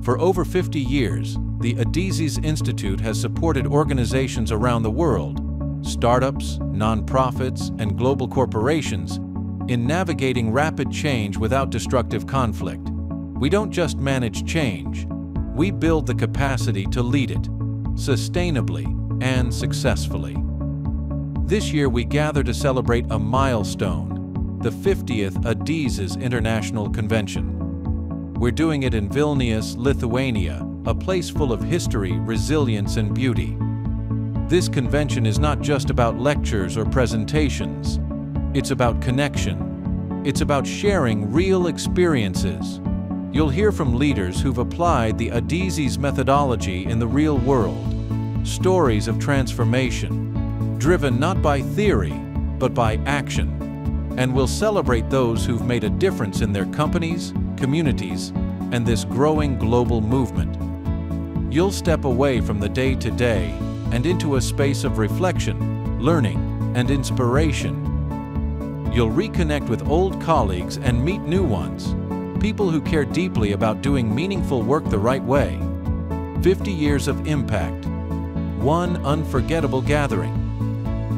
For over 50 years, the Adizes Institute has supported organizations around the world, startups, nonprofits, and global corporations, in navigating rapid change without destructive conflict. We don't just manage change, we build the capacity to lead it, sustainably and successfully. This year we gather to celebrate a milestone, the 50th Adizes International Convention. We're doing it in Vilnius, Lithuania, a place full of history, resilience, and beauty. This convention is not just about lectures or presentations. It's about connection. It's about sharing real experiences. You'll hear from leaders who've applied the Adizes methodology in the real world. Stories of transformation, driven not by theory, but by action. And we'll celebrate those who've made a difference in their companies, communities, and this growing global movement. You'll step away from the day-to-day and into a space of reflection, learning, and inspiration. You'll reconnect with old colleagues and meet new ones, people who care deeply about doing meaningful work the right way. 50 years of impact, one unforgettable gathering.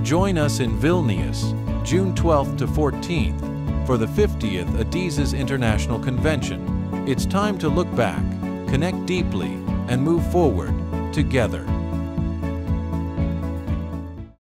Join us in Vilnius, June 12th to 14th, for the 50th Adizes International Convention. It's time to look back, connect deeply, and move forward together.